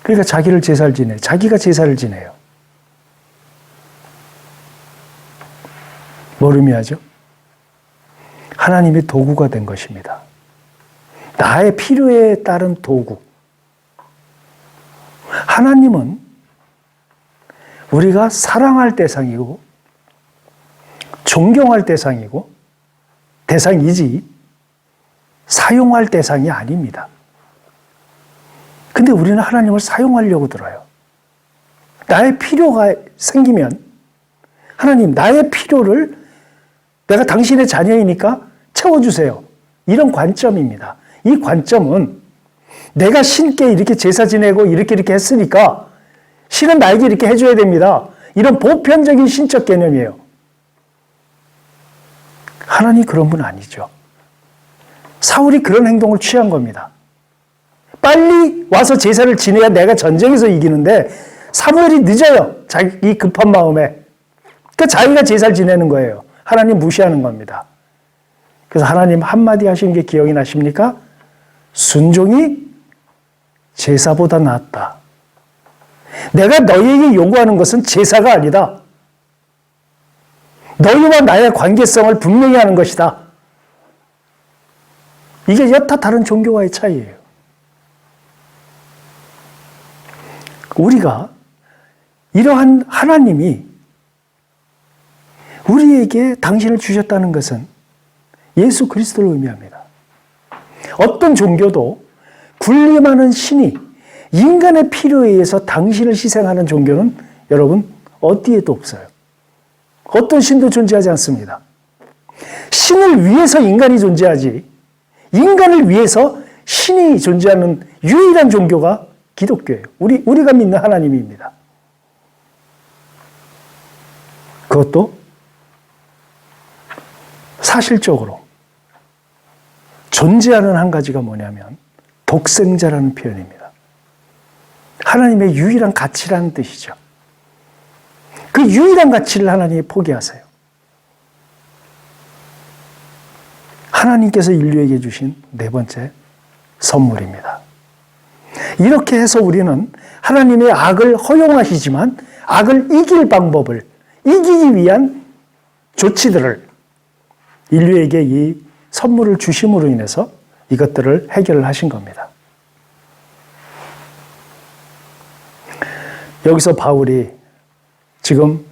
그러니까 자기가 제사를 지내요. 뭘 의미하죠? 하나님의 도구가 된 것입니다. 나의 필요에 따른 도구. 하나님은 우리가 사랑할 대상이고 존경할 대상이지 사용할 대상이 아닙니다. 근데 우리는 하나님을 사용하려고 들어요. 나의 필요가 생기면 하나님 나의 필요를 내가 당신의 자녀이니까 채워주세요. 이런 관점입니다. 이 관점은 내가 신께 이렇게 제사 지내고 이렇게 했으니까 신은 나에게 이렇게 해줘야 됩니다. 이런 보편적인 신적 개념이에요. 하나님 그런 분 아니죠. 사울이 그런 행동을 취한 겁니다. 빨리 와서 제사를 지내야 내가 전쟁에서 이기는데 사무엘이 늦어요. 자기 급한 마음에. 그러니까 자기가 제사를 지내는 거예요. 하나님 무시하는 겁니다. 그래서 하나님 한마디 하신 게 기억이 나십니까? 순종이 제사보다 낫다. 내가 너희에게 요구하는 것은 제사가 아니다. 너희와 나의 관계성을 분명히 하는 것이다. 이게 여타 다른 종교와의 차이예요. 우리가 이러한 하나님이 우리에게 당신을 주셨다는 것은 예수 그리스도를 의미합니다. 어떤 종교도 군림하는 신이 인간의 필요에 의해서 당신을 희생하는 종교는 여러분 어디에도 없어요. 어떤 신도 존재하지 않습니다. 신을 위해서 인간이 존재하지 인간을 위해서 신이 존재하는 유일한 종교가 기독교예요. 우리가 믿는 하나님입니다. 그것도 사실적으로 존재하는 한 가지가 뭐냐면 독생자라는 표현입니다. 하나님의 유일한 가치라는 뜻이죠. 그 유일한 가치를 하나님이 포기하세요. 하나님께서 인류에게 주신 네 번째 선물입니다. 이렇게 해서 우리는 하나님의 악을 허용하시지만 악을 이길 방법을, 이기기 위한 조치들을 인류에게 이 선물을 주심으로 인해서 이것들을 해결을 하신 겁니다. 여기서 바울이 지금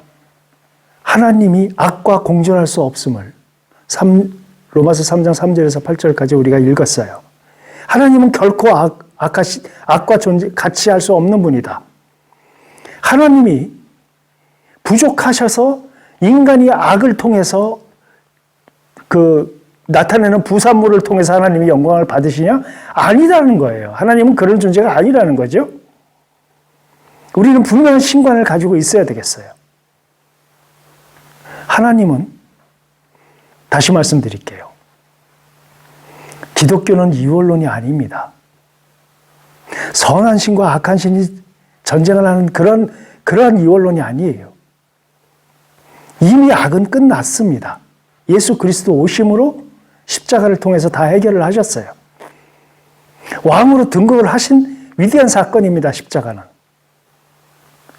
하나님이 악과 공존할 수 없음을 로마서 3장 3절에서 8절까지 우리가 읽었어요. 하나님은 결코 악과 같이 할 수 없는 분이다. 하나님이 부족하셔서 인간이 악을 통해서 나타내는 부산물을 통해서 하나님이 영광을 받으시냐? 아니라는 거예요. 하나님은 그런 존재가 아니라는 거죠. 우리는 분명한 신관을 가지고 있어야 되겠어요. 하나님은, 다시 말씀드릴게요. 기독교는 이원론이 아닙니다. 선한 신과 악한 신이 전쟁을 하는 그러한 이원론이 아니에요. 이미 악은 끝났습니다. 예수 그리스도 오심으로 십자가를 통해서 다 해결을 하셨어요. 왕으로 등극을 하신 위대한 사건입니다, 십자가는.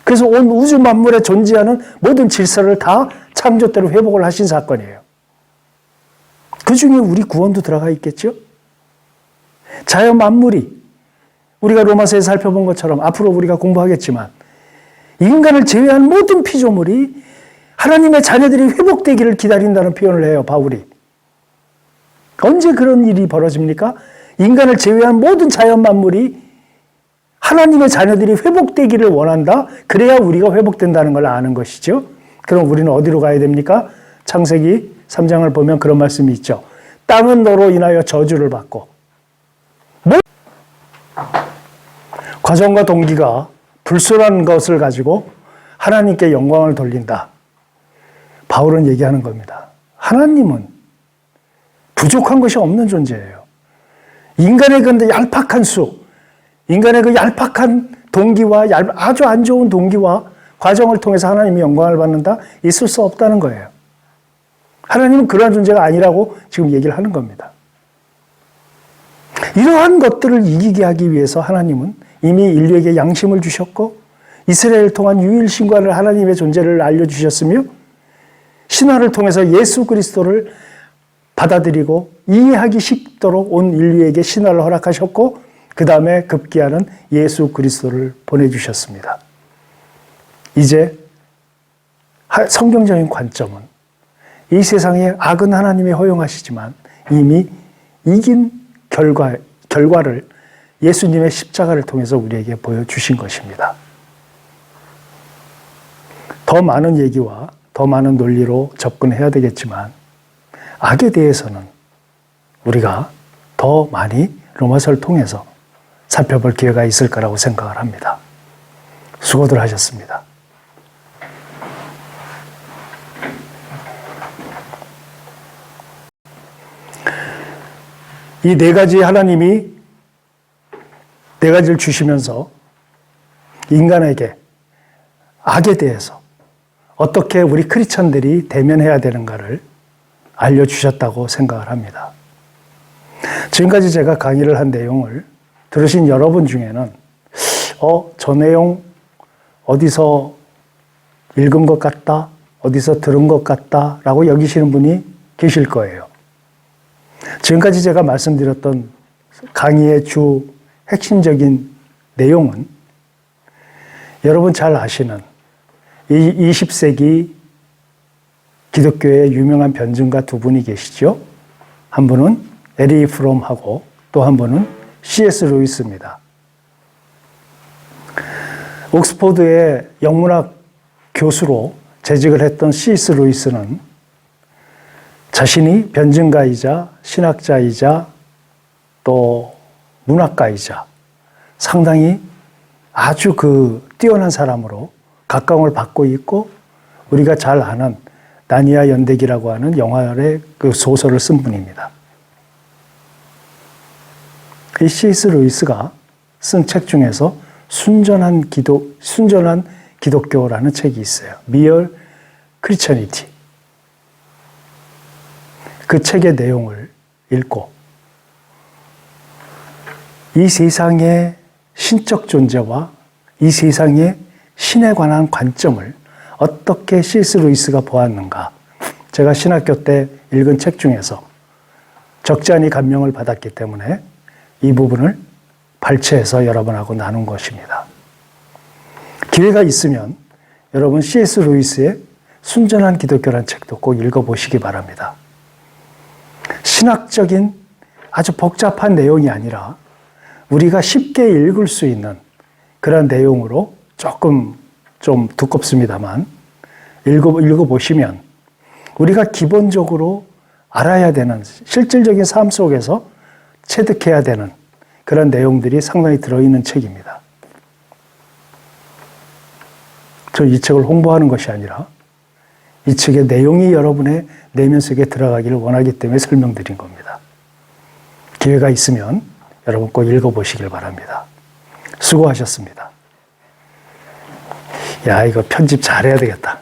그래서 온 우주 만물에 존재하는 모든 질서를 다 창조대로 회복을 하신 사건이에요. 그 중에 우리 구원도 들어가 있겠죠? 자연 만물이 우리가 로마서에 살펴본 것처럼 앞으로 우리가 공부하겠지만 인간을 제외한 모든 피조물이 하나님의 자녀들이 회복되기를 기다린다는 표현을 해요, 바울이. 언제 그런 일이 벌어집니까? 인간을 제외한 모든 자연 만물이 하나님의 자녀들이 회복되기를 원한다? 그래야 우리가 회복된다는 걸 아는 것이죠. 그럼 우리는 어디로 가야 됩니까? 창세기 3장을 보면 그런 말씀이 있죠. 땅은 너로 인하여 저주를 받고. 과정과 동기가 불순한 것을 가지고 하나님께 영광을 돌린다. 바울은 얘기하는 겁니다. 하나님은 부족한 것이 없는 존재예요. 인간의 그 얄팍한 인간의 그 얄팍한 동기와 아주 안 좋은 동기와 과정을 통해서 하나님이 영광을 받는다? 있을 수 없다는 거예요. 하나님은 그러한 존재가 아니라고 지금 얘기를 하는 겁니다. 이러한 것들을 이기게 하기 위해서 하나님은 이미 인류에게 양심을 주셨고 이스라엘을 통한 유일신관을 하나님의 존재를 알려주셨으며 신화를 통해서 예수 그리스도를 받아들이고 이해하기 쉽도록 온 인류에게 신화를 허락하셨고 그 다음에 급기야는 예수 그리스도를 보내주셨습니다. 이제 성경적인 관점은 이 세상에 악은 하나님이 허용하시지만 이미 이긴 결과를 예수님의 십자가를 통해서 우리에게 보여주신 것입니다. 더 많은 얘기와 더 많은 논리로 접근해야 되겠지만 악에 대해서는 우리가 더 많이 로마서를 통해서 살펴볼 기회가 있을 거라고 생각을 합니다. 수고들 하셨습니다. 이 네 가지 하나님이 네 가지를 주시면서 인간에게 악에 대해서 어떻게 우리 크리스천들이 대면해야 되는가를 알려주셨다고 생각을 합니다. 지금까지 제가 강의를 한 내용을 들으신 여러분 중에는 저 내용 어디서 읽은 것 같다, 어디서 들은 것 같다 라고 여기시는 분이 계실 거예요. 지금까지 제가 말씀드렸던 강의의 주 핵심적인 내용은 여러분 잘 아시는 이 20세기 기독교의 유명한 변증가 두 분이 계시죠. 한 분은 에리 프롬하고 또 한 분은 C.S. 루이스입니다. 옥스포드의 영문학 교수로 재직을 했던 C.S. 루이스는 자신이 변증가이자 신학자이자 또 문학가이자 상당히 아주 뛰어난 사람으로 각광을 받고 있고 우리가 잘 아는 나니아 연대기라고 하는 영화의 소설을 쓴 분입니다. 이 C.S. 루이스가 쓴 책 중에서 순전한 기독교라는 책이 있어요. Mere Christianity. 그 책의 내용을 읽고 이 세상의 신적 존재와 이 세상의 신에 관한 관점을 어떻게 C.S. 루이스가 보았는가. 제가 신학교 때 읽은 책 중에서 적지 않은 감명을 받았기 때문에 이 부분을 발췌해서 여러분하고 나눈 것입니다. 기회가 있으면 여러분 C.S. 루이스의 순전한 기독교라는 책도 꼭 읽어보시기 바랍니다. 신학적인 아주 복잡한 내용이 아니라 우리가 쉽게 읽을 수 있는 그런 내용으로 조금 좀 두껍습니다만 읽어보시면 우리가 기본적으로 알아야 되는 실질적인 삶 속에서 체득해야 되는 그런 내용들이 상당히 들어있는 책입니다. 저 이 책을 홍보하는 것이 아니라 이 책의 내용이 여러분의 내면 속에 들어가기를 원하기 때문에 설명드린 겁니다. 기회가 있으면 여러분 꼭 읽어보시길 바랍니다. 수고하셨습니다. 야, 이거 편집 잘해야 되겠다.